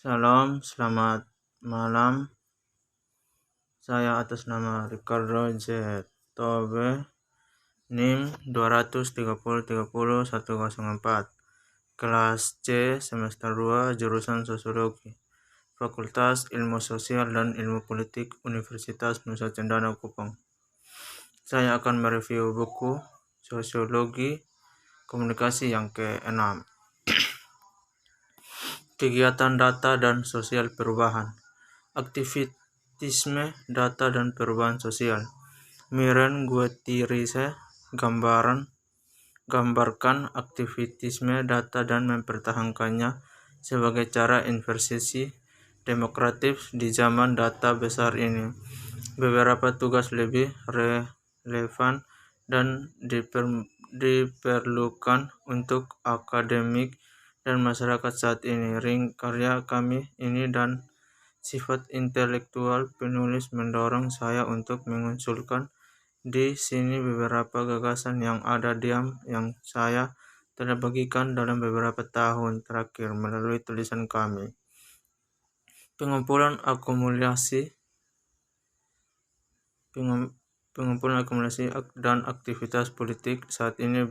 Salam, selamat malam. Saya atas nama Ricardo J. Tobe, NIM 230300104, kelas C, semester 2, jurusan Sosiologi, Fakultas Ilmu Sosial dan Ilmu Politik, Universitas Nusa Cendana Kupang. Saya akan mereview buku Sosiologi Komunikasi yang ke-6. Kegiatan data dan sosial perubahan. Aktivitisme data dan perubahan sosial. Miren Gutierrez gambarkan aktivitisme data dan mempertahankannya sebagai cara investasi demokratis di zaman data besar ini. Beberapa tugas lebih relevan dan diperlukan untuk akademik dan masyarakat saat ini. Ring karya kami ini dan sifat intelektual penulis mendorong saya untuk mengusulkan di sini beberapa gagasan yang ada diam yang saya telah bagikan dalam beberapa tahun terakhir melalui tulisan kami. Pengumpulan akumulasi dan aktivitas politik saat ini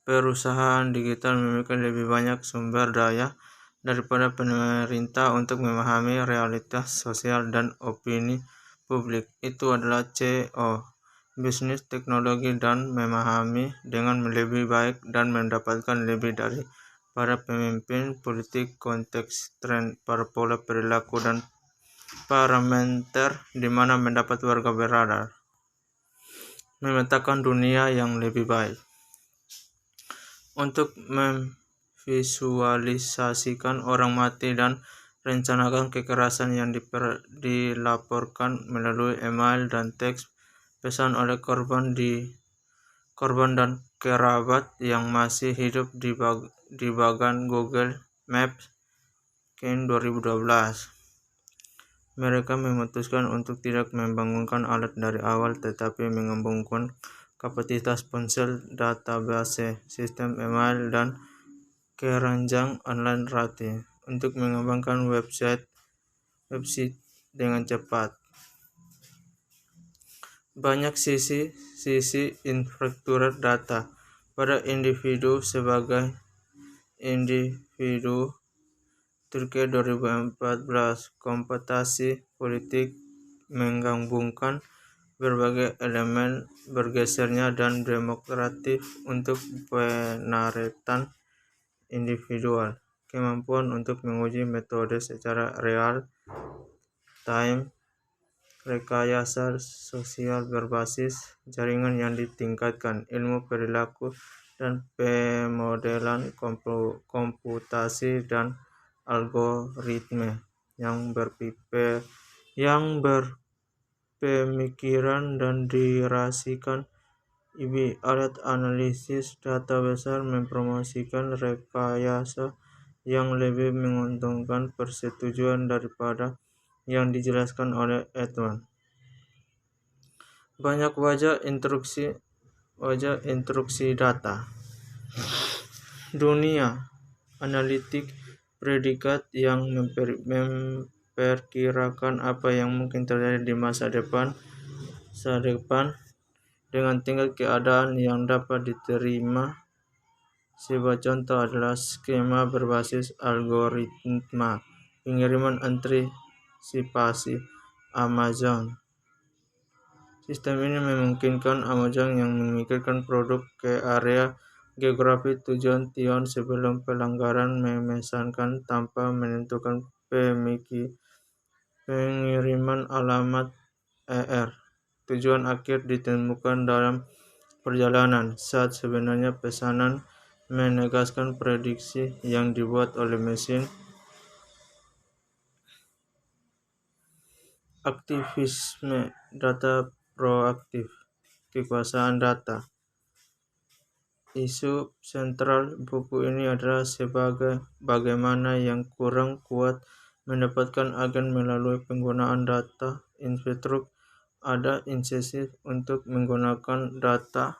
perusahaan digital memiliki lebih banyak sumber daya daripada pemerintah untuk memahami realitas sosial dan opini publik. Itu adalah CO, bisnis teknologi dan memahami dengan lebih baik dan mendapatkan lebih dari para pemimpin politik konteks tren para pola perilaku dan parameter di mana mendapat warga berada memetakan dunia yang lebih baik. Untuk memvisualisasikan orang mati dan rencanakan kekerasan yang dilaporkan melalui email dan teks pesan oleh korban dan kerabat yang masih hidup di bagan Google Maps Ken 2012. Mereka memutuskan untuk tidak membangunkan alat dari awal tetapi mengembangkan kapasitas ponsel, database, sistem email, dan keranjang online rati untuk mengembangkan website dengan cepat. Banyak sisi infrastruktur data pada individu sebagai individu. Turki 2014, komputasi politik menggabungkan berbagai elemen bergesernya dan demokratif untuk penaritan individual, kemampuan untuk menguji metode secara real time, rekayasa sosial berbasis jaringan yang ditingkatkan, ilmu perilaku dan pemodelan komputasi dan algoritme yang berpemikiran dan dirasikan. Alat analisis data besar mempromosikan rekayasa yang lebih menguntungkan persetujuan daripada yang dijelaskan oleh Edman. Banyak wajah instruksi data. Dunia analitik predikat yang memperkirakan apa yang mungkin terjadi di masa depan dengan tingkat keadaan yang dapat diterima. Sebuah contoh adalah skema berbasis algoritma pengiriman antisipasi Amazon. Sistem ini memungkinkan Amazon yang mengirimkan produk ke area geografi tujuan Tion sebelum pelanggaran memesankan tanpa menentukan pengiriman alamat tujuan akhir ditemukan dalam perjalanan saat sebenarnya pesanan menegaskan prediksi yang dibuat oleh mesin. Aktivisme data proaktif, kekuasaan data. Isu sentral buku ini adalah bagaimana yang kurang kuat mendapatkan agen melalui penggunaan data infrastruktur. Ada insentif untuk menggunakan data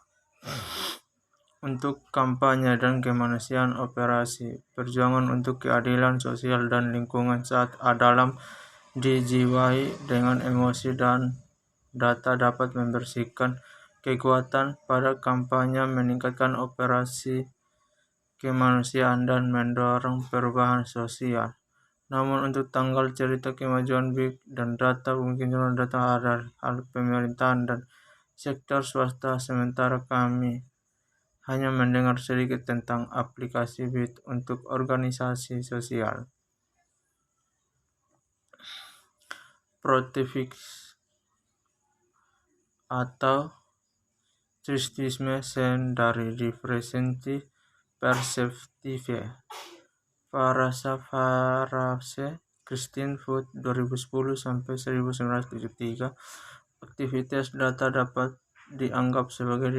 untuk kampanye dan kemanusiaan operasi, perjuangan untuk keadilan sosial dan lingkungan saat dalam dijiwai dengan emosi dan data dapat membersihkan kekuatan pada kampanye, meningkatkan operasi kemanusiaan dan mendorong perubahan sosial. Namun untuk tanggal cerita kemajuan big dan data mungkin data ada hal pemerintahan dan sektor swasta, sementara kami hanya mendengar sedikit tentang aplikasi BIT untuk organisasi sosial. Protivix atau tristisme sen dari representi perceptive. Farase Christine Food 2010 sampai 1973. Aktivitas data dapat dianggap sebagai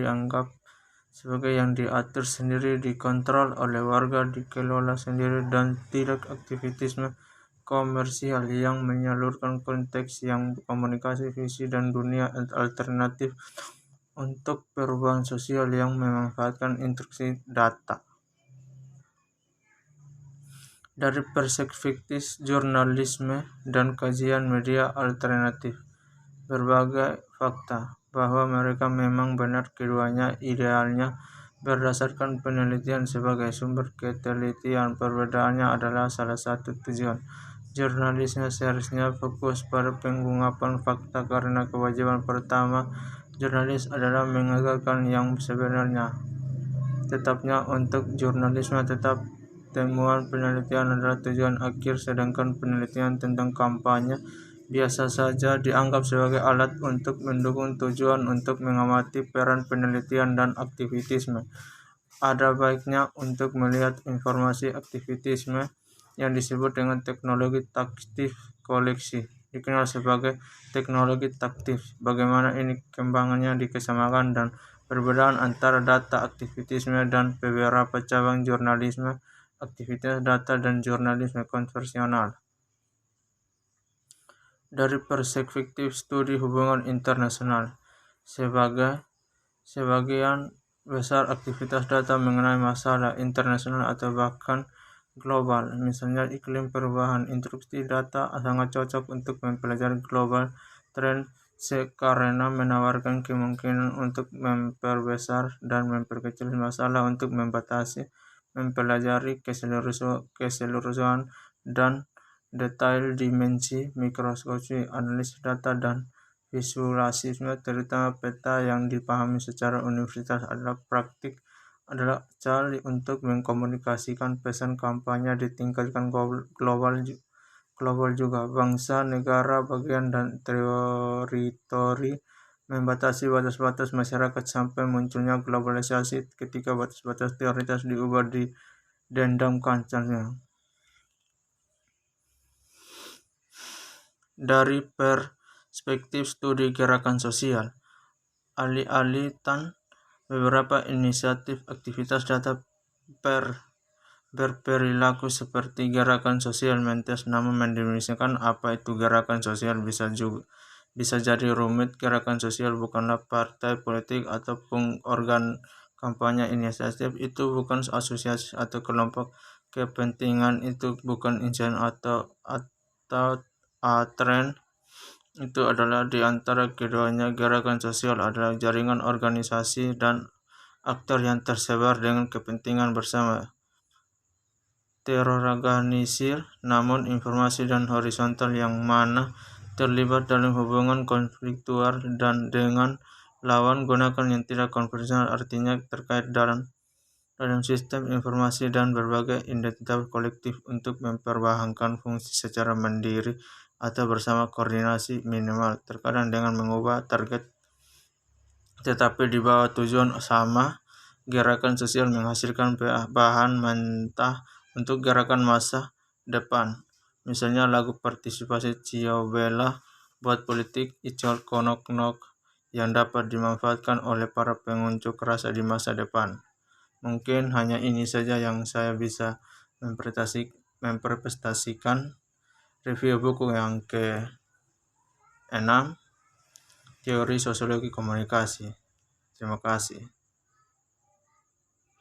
yang diatur sendiri, dikontrol oleh warga, dikelola sendiri, dan tidak aktivitisme komersial yang menyalurkan konteks yang komunikasi visi dan dunia alternatif untuk perubahan sosial yang memanfaatkan instruksi data. Dari perspektif jurnalisme dan kajian media alternatif, berbagai fakta bahwa mereka memang benar keduanya idealnya berdasarkan penelitian sebagai sumber ketelitian. Perbedaannya adalah salah satu tujuan. Jurnalisme seharusnya fokus pada pengungkapan fakta karena kewajiban pertama jurnalis adalah mengagalkan yang sebenarnya. Tetapnya untuk jurnalisme tetap temuan penelitian adalah tujuan akhir, sedangkan penelitian tentang kampanye biasa saja dianggap sebagai alat untuk mendukung tujuan untuk mengamati peran penelitian dan aktivitisme. Ada baiknya untuk melihat informasi aktivitisme yang disebut dengan teknologi taktif koleksi, dikenal sebagai teknologi taktif. Bagaimana ini kembangannya dikesamaan dan perbedaan antara data aktivitisme dan beberapa cabang jurnalisme, aktivitas data dan jurnalisme konvensional. Dari perspektif studi hubungan internasional, sebagian besar aktivitas data mengenai masalah internasional atau bahkan global, misalnya iklim, perubahan. Instruksi data sangat cocok untuk mempelajari global trend karena menawarkan kemungkinan untuk memperbesar dan memperkecil masalah, untuk membatasi, mempelajari keseluruhan dan detail dimensi mikroskopis, analisis data dan visualisasi, terutama peta yang dipahami secara universitas adalah cara untuk mengkomunikasikan pesan kampanye di tingkat global juga. Bangsa, negara, bagian, dan teritori membatasi batas-batas masyarakat sampai munculnya globalisasi ketika batas-batas teoritas diubah di dendam kancanya. Dari perspektif studi gerakan sosial, alih-alihkan beberapa inisiatif aktivitas data berperilaku seperti gerakan sosial mentes, namun mendefinisikan apa itu gerakan sosial bisa jadi rumit. Gerakan sosial bukanlah partai politik ataupun organ kampanye. Inisiatif itu bukan asosiasi atau kelompok kepentingan, itu bukan inisiatif atau tren. Itu adalah di antara keduanya. Gerakan sosial adalah jaringan organisasi dan aktor yang tersebar dengan kepentingan bersama, terorganisir, namun informasi dan horizontal, yang mana terlibat dalam hubungan konfliktual dan dengan lawan. Gunakan yang tidak konvensional, artinya terkait dalam sistem informasi dan berbagai identitas kolektif untuk mempertahankan fungsi secara mandiri atau bersama, koordinasi minimal, terkadang dengan mengubah target tetapi di bawah tujuan sama. Gerakan sosial menghasilkan bahan mentah untuk gerakan masa depan, misalnya lagu partisipasi Ciobela buat politik Icol Konok-nok yang dapat dimanfaatkan oleh para pengunjuk rasa di masa depan. Mungkin hanya ini saja yang saya bisa mempresentasikan. Review buku yang ke-6, Teori Sosiologi Komunikasi. Terima kasih.